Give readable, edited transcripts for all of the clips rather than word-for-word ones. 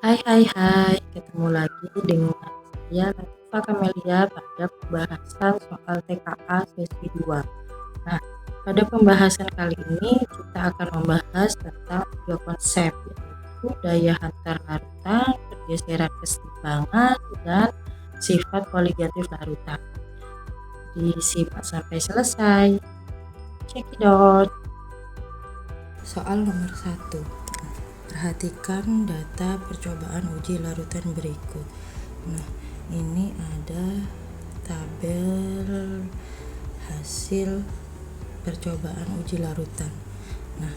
Hai, ketemu lagi dengan saya Latifa Kamelia pada pembahasan soal TKA sesi 2. Nah, pada pembahasan kali ini kita akan membahas tentang dua konsep, yaitu daya hantar larutan, pergeseran kesetimbangan, dan sifat koligatif larutan. Disimak sampai selesai. Check it out. Soal nomor 1. Perhatikan data percobaan uji larutan berikut. Nah, ini ada tabel hasil percobaan uji larutan. Nah,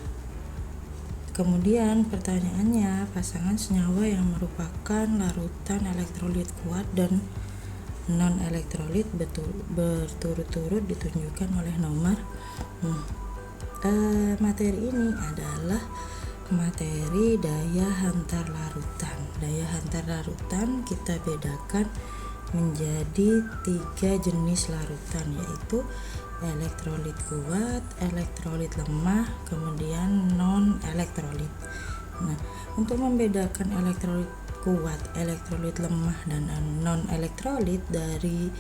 kemudian pertanyaannya, pasangan senyawa yang merupakan larutan elektrolit kuat dan non elektrolit berturut-turut ditunjukkan oleh nomor. Materi ini adalah materi daya hantar larutan. Daya hantar larutan kita bedakan menjadi 3 jenis larutan, yaitu elektrolit kuat, elektrolit lemah, kemudian non elektrolit. Nah, untuk membedakan elektrolit kuat, elektrolit lemah, dan non elektrolit dari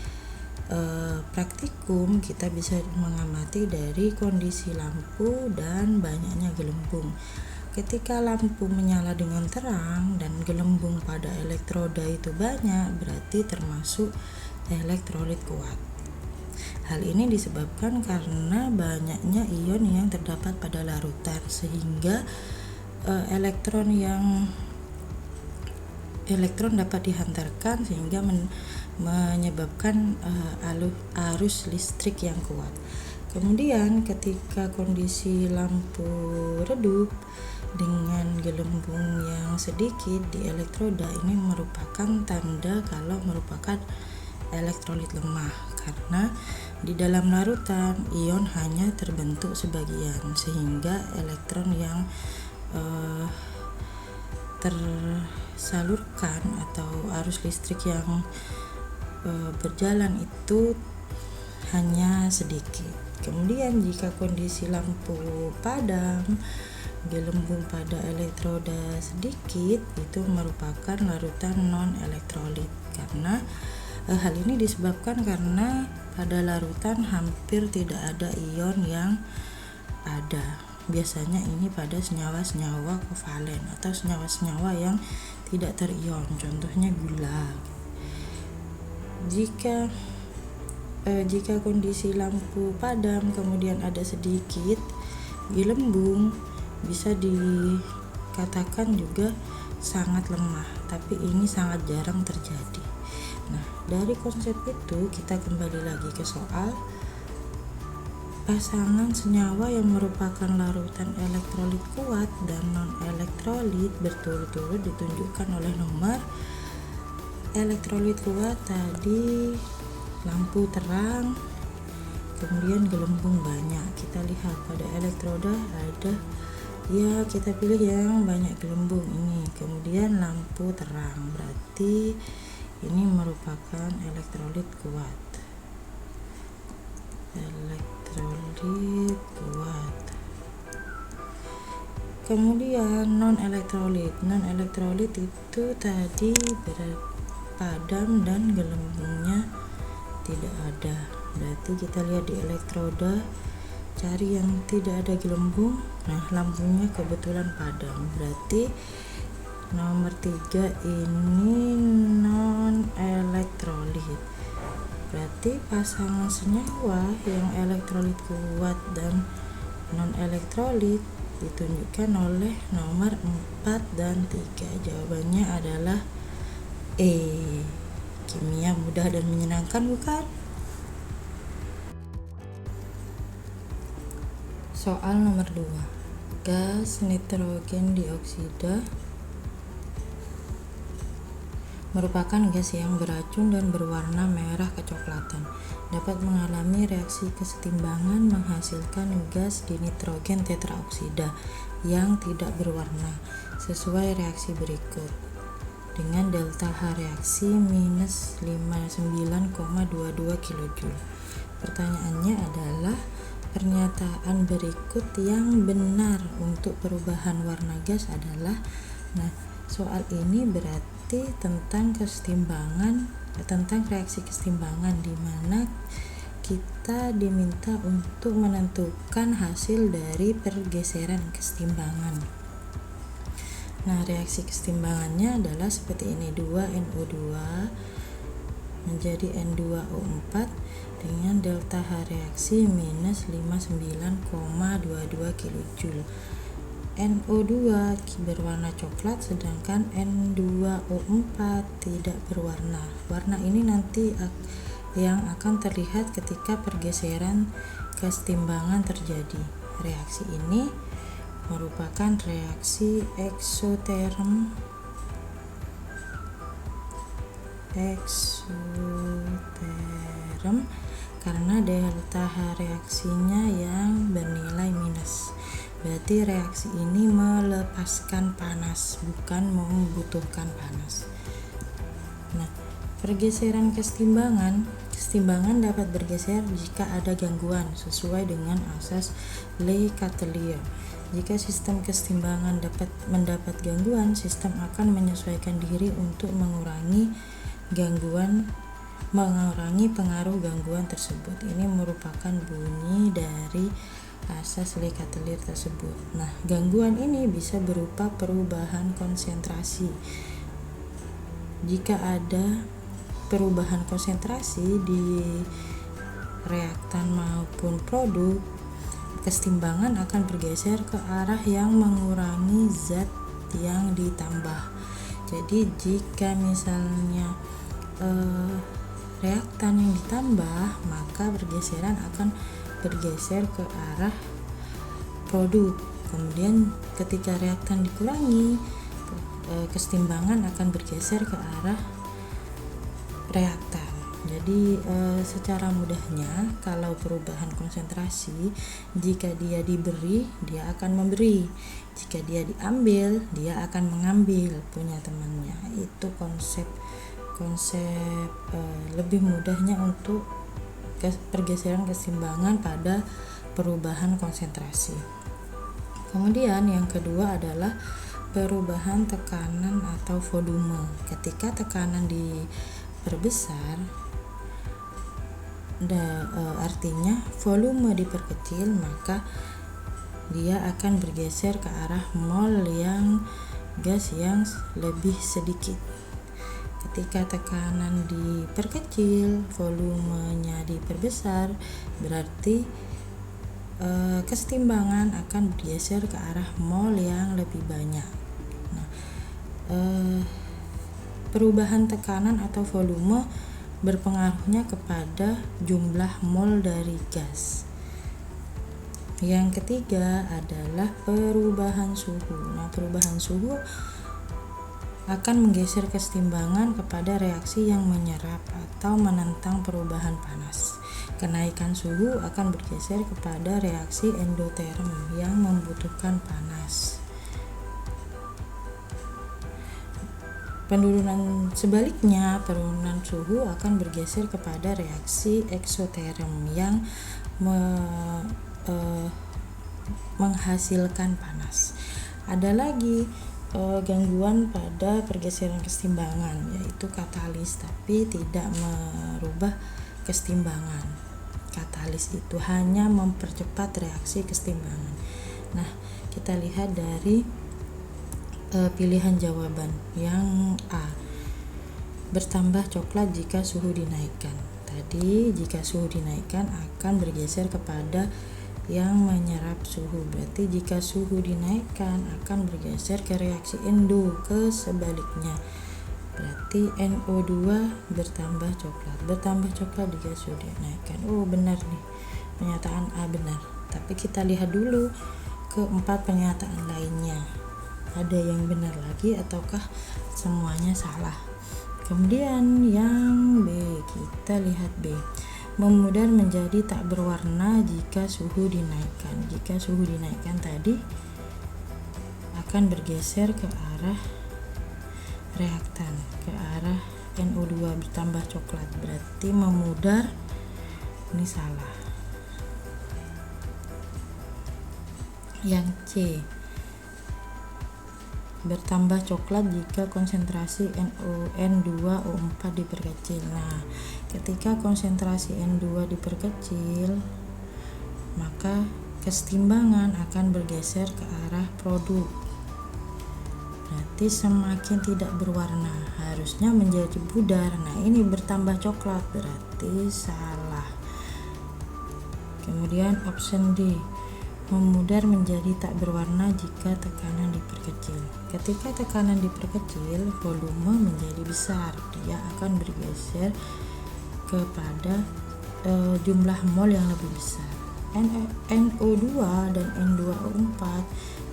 praktikum, kita bisa mengamati dari kondisi lampu dan banyaknya gelembung. Ketika lampu menyala dengan terang dan gelembung pada elektroda itu banyak, berarti termasuk elektrolit kuat. Hal ini disebabkan karena banyaknya ion yang terdapat pada larutan, sehingga elektron dapat dihantarkan sehingga menyebabkan arus listrik yang kuat. Kemudian ketika kondisi lampu redup dengan gelembung yang sedikit di elektroda, ini merupakan tanda kalau merupakan elektrolit lemah, karena di dalam larutan ion hanya terbentuk sebagian, sehingga elektron yang tersalurkan atau arus listrik yang berjalan itu hanya sedikit. Kemudian jika kondisi lampu padam, gelembung pada elektroda sedikit, itu merupakan larutan non elektrolit, karena hal ini disebabkan karena pada larutan hampir tidak ada ion yang ada. Biasanya ini pada senyawa-senyawa kovalen atau senyawa-senyawa yang tidak terion, contohnya gula. Jika kondisi lampu padam kemudian ada sedikit gelembung, bisa dikatakan juga sangat lemah, tapi ini sangat jarang terjadi. Nah, dari konsep itu kita kembali lagi ke soal. Pasangan senyawa yang merupakan larutan elektrolit kuat dan non elektrolit berturut-turut ditunjukkan oleh nomor. Elektrolit kuat tadi lampu terang, kemudian gelembung banyak. Kita lihat pada elektroda ada, ya kita pilih yang banyak gelembung ini. Kemudian lampu terang, berarti ini merupakan elektrolit kuat. Elektrolit kuat. Kemudian non elektrolit itu tadi padam dan gelembungnya tidak ada. Berarti kita lihat di elektroda, cari yang tidak ada gelembung. Nah, lampunya kebetulan padam, berarti nomor 3 ini non elektrolit. Berarti pasangan senyawa yang elektrolit kuat dan non elektrolit ditunjukkan oleh nomor 4 dan 3. Jawabannya adalah E. Kimia mudah dan menyenangkan, bukan? Soal nomor 2. Gas nitrogen dioksida merupakan gas yang beracun dan berwarna merah kecoklatan. Dapat mengalami reaksi kesetimbangan menghasilkan gas dinitrogen tetraoksida yang tidak berwarna sesuai reaksi berikut. Dengan delta H reaksi minus 59,22 kJ. Pertanyaannya adalah pernyataan berikut yang benar untuk perubahan warna gas adalah. Nah, Soal ini berarti tentang reaksi kesetimbangan, di mana kita diminta untuk menentukan hasil dari pergeseran kesetimbangan. Nah, reaksi kesetimbangannya adalah seperti ini: 2NO2 menjadi N2O4 dengan delta H reaksi minus 59,22 kJ. NO2 berwarna coklat sedangkan N2O4 tidak berwarna. Warna ini nanti yang akan terlihat ketika pergeseran kesetimbangan terjadi. Reaksi ini merupakan reaksi eksoterm karena delta H reaksinya yang bernilai minus. Berarti reaksi ini melepaskan panas, bukan membutuhkan panas. Nah, pergeseran kesetimbangan dapat bergeser jika ada gangguan sesuai dengan asas Le Chatelier. Jika sistem kesetimbangan mendapat gangguan, sistem akan menyesuaikan diri untuk mengurangi pengaruh gangguan tersebut. Ini merupakan bunyi dari asas Le Chatelier tersebut. Nah, gangguan ini bisa berupa perubahan konsentrasi. Jika ada perubahan konsentrasi di reaktan maupun produk, kesetimbangan akan bergeser ke arah yang mengurangi zat yang ditambah. Jadi jika misalnya reaktan yang ditambah, maka pergeseran akan bergeser ke arah produk. Kemudian ketika reaktan dikurangi, kesetimbangan akan bergeser ke arah reaktan. Jadi secara mudahnya, kalau perubahan konsentrasi, jika dia diberi, dia akan memberi. Jika dia diambil, dia akan mengambil punya temannya. Itu konsep lebih mudahnya untuk pergeseran kesetimbangan pada perubahan konsentrasi. Kemudian yang kedua adalah perubahan tekanan atau volume. Ketika tekanan diperbesar, artinya volume diperkecil, maka dia akan bergeser ke arah mol yang gas yang lebih sedikit. Ketika tekanan diperkecil, volumenya diperbesar, berarti kesetimbangan akan bergeser ke arah mol yang lebih banyak. Nah, perubahan tekanan atau volume berpengaruhnya kepada jumlah mol dari gas. Yang ketiga adalah perubahan suhu. Nah, perubahan suhu akan menggeser kesetimbangan kepada reaksi yang menyerap atau menentang perubahan panas. Kenaikan suhu akan bergeser kepada reaksi endoterm yang membutuhkan panas. Sebaliknya, penurunan suhu akan bergeser kepada reaksi eksoterm yang menghasilkan panas. Ada lagi gangguan pada pergeseran kesetimbangan, yaitu katalis, tapi tidak merubah kesetimbangan. Katalis itu hanya mempercepat reaksi kesetimbangan. Nah, kita lihat dari pilihan jawaban. Yang A, bertambah coklat jika suhu dinaikkan. Tadi jika suhu dinaikkan akan bergeser kepada yang menyerap suhu. Berarti jika suhu dinaikkan akan bergeser ke reaksi endo, ke sebaliknya. Berarti NO2 bertambah coklat jika suhu dinaikkan. Oh, benar nih. Pernyataan A benar. Tapi kita lihat dulu ke 4 pernyataan lainnya. Ada yang benar lagi ataukah semuanya salah? Kemudian yang B, kita lihat B. Memudar menjadi tak berwarna jika suhu dinaikkan. Jika suhu dinaikkan tadi akan bergeser ke arah reaktan, ke arah NO2 bertambah coklat. Berarti memudar ini salah. Yang C, bertambah coklat jika konsentrasi N2O4 diperkecil. Nah, ketika konsentrasi N2 diperkecil, maka kesetimbangan akan bergeser ke arah produk. Berarti semakin tidak berwarna, harusnya menjadi pudar. Nah, ini bertambah coklat, berarti salah. Kemudian option D, memudar menjadi tak berwarna jika tekanan diperkecil. Ketika tekanan diperkecil, volume menjadi besar, dia akan bergeser kepada jumlah mol yang lebih besar. NO2 dan N2O4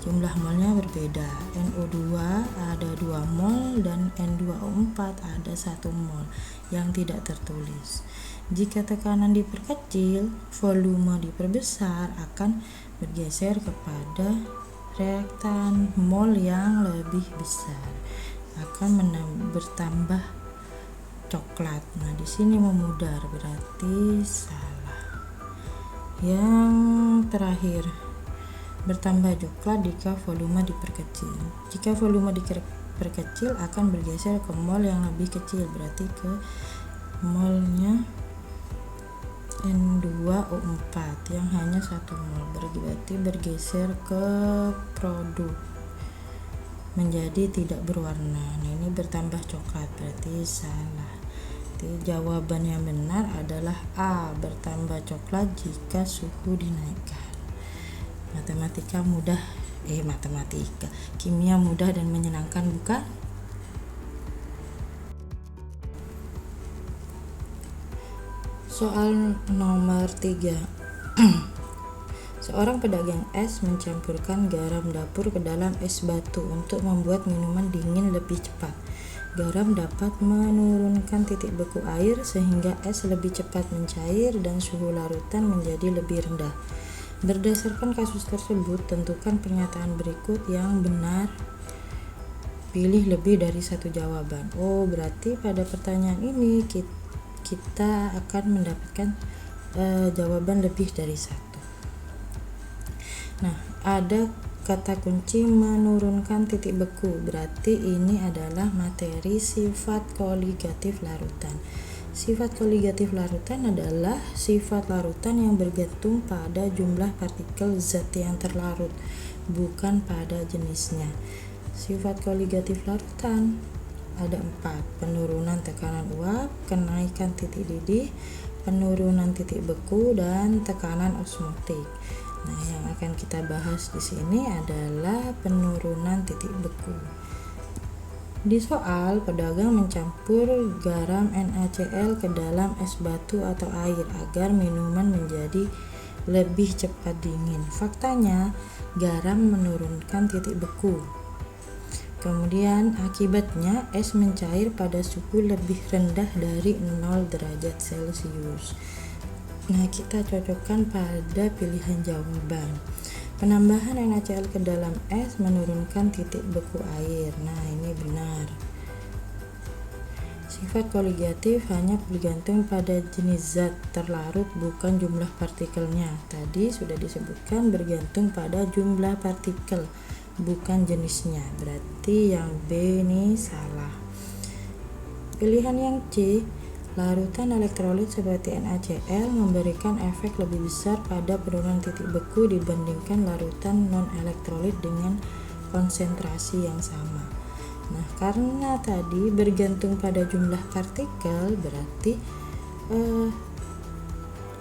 jumlah molnya berbeda. NO2 ada 2 mol dan N2O4 ada 1 mol yang tidak tertulis. Jika tekanan diperkecil, volume diperbesar, akan bergeser kepada reaktan mol yang lebih besar, akan bertambah coklat. Nah, di sini memudar, berarti salah. Yang terakhir, bertambah coklat jika volume diperkecil. Jika volume diperkecil akan bergeser ke mol yang lebih kecil, berarti ke molnya N2O4 yang hanya 1 mol, berarti bergeser ke produk menjadi tidak berwarna. Nah, ini bertambah coklat, berarti salah. Jadi jawaban yang benar adalah A, bertambah coklat jika suhu dinaikkan. Kimia mudah dan menyenangkan, bukan? Soal nomor 3. Seorang pedagang es mencampurkan garam dapur ke dalam es batu untuk membuat minuman dingin lebih cepat. Garam dapat menurunkan titik beku air sehingga es lebih cepat mencair dan suhu larutan menjadi lebih rendah. Berdasarkan kasus tersebut, tentukan pernyataan berikut yang benar. Pilih lebih dari satu jawaban. Berarti pada pertanyaan ini kita akan mendapatkan jawaban lebih dari satu. Nah, ada kata kunci menurunkan titik beku, berarti ini adalah materi sifat koligatif larutan. Sifat koligatif larutan adalah sifat larutan yang bergantung pada jumlah partikel zat yang terlarut, bukan pada jenisnya. Sifat koligatif larutan ada 4: penurunan tekanan uap, kenaikan titik didih, penurunan titik beku, dan tekanan osmotik. Nah, yang akan kita bahas di sini adalah penurunan titik beku. Di soal, pedagang mencampur garam NaCl ke dalam es batu atau air agar minuman menjadi lebih cepat dingin. Faktanya, garam menurunkan titik beku. Kemudian akibatnya es mencair pada suhu lebih rendah dari 0 derajat Celcius. Nah, kita cocokkan pada pilihan jawaban. Penambahan NaCl ke dalam es menurunkan titik beku air. Nah, ini benar. Sifat koligatif hanya bergantung pada jenis zat terlarut, bukan jumlah partikelnya. Tadi sudah disebutkan bergantung pada jumlah partikel, bukan jenisnya. Berarti yang B ini salah. Pilihan yang C, larutan elektrolit seperti NaCl memberikan efek lebih besar pada penurunan titik beku dibandingkan larutan non-elektrolit dengan konsentrasi yang sama. Nah, karena tadi bergantung pada jumlah partikel, berarti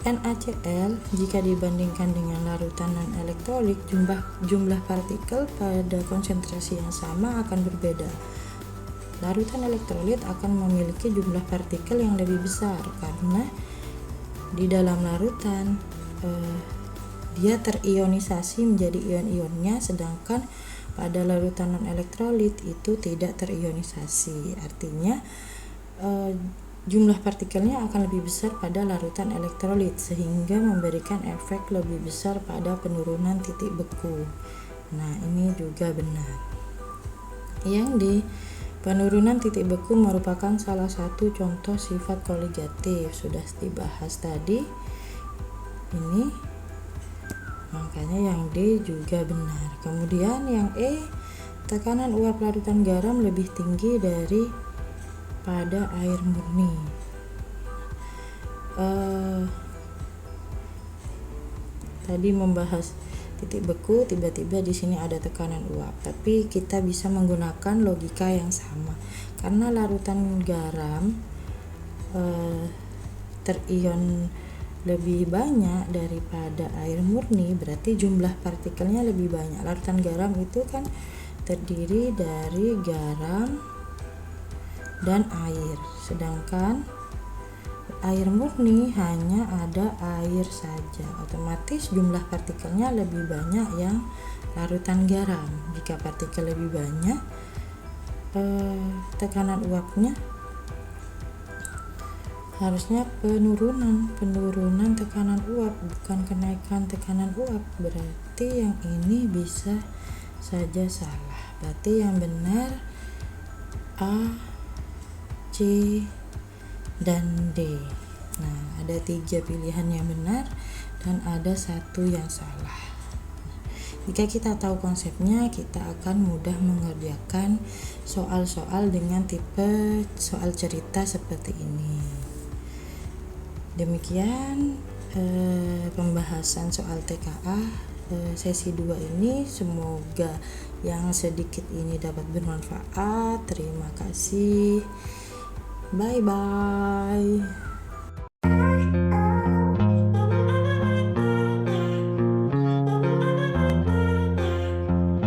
NaCl jika dibandingkan dengan larutan non-elektrolit, jumlah partikel pada konsentrasi yang sama akan berbeda. Larutan elektrolit akan memiliki jumlah partikel yang lebih besar karena di dalam larutan dia terionisasi menjadi ion-ionnya, sedangkan pada larutan non-elektrolit itu tidak terionisasi. Artinya jumlah partikelnya akan lebih besar pada larutan elektrolit sehingga memberikan efek lebih besar pada penurunan titik beku. Nah, ini juga benar. Yang di penurunan titik beku merupakan salah satu contoh sifat koligatif, sudah dibahas tadi. Ini makanya yang D juga benar. Kemudian yang E, tekanan uap larutan garam lebih tinggi daripada air murni. Tadi membahas titik beku, tiba-tiba di sini ada tekanan uap, tapi kita bisa menggunakan logika yang sama karena larutan garam terion lebih banyak daripada air murni, berarti jumlah partikelnya lebih banyak. Larutan garam itu kan terdiri dari garam dan air, sedangkan air murni hanya ada air saja, otomatis jumlah partikelnya lebih banyak yang larutan garam. Jika partikel lebih banyak, tekanan uapnya harusnya penurunan tekanan uap, bukan kenaikan tekanan uap. Berarti yang ini bisa saja salah. Berarti yang benar A, C, dan D. Nah, ada 3 pilihan yang benar dan ada 1 yang salah. Jika kita tahu konsepnya, kita akan mudah mengerjakan soal-soal dengan tipe soal cerita seperti ini. Demikian pembahasan soal TKA sesi 2 ini. Semoga yang sedikit ini dapat bermanfaat. Terima kasih. Bye bye.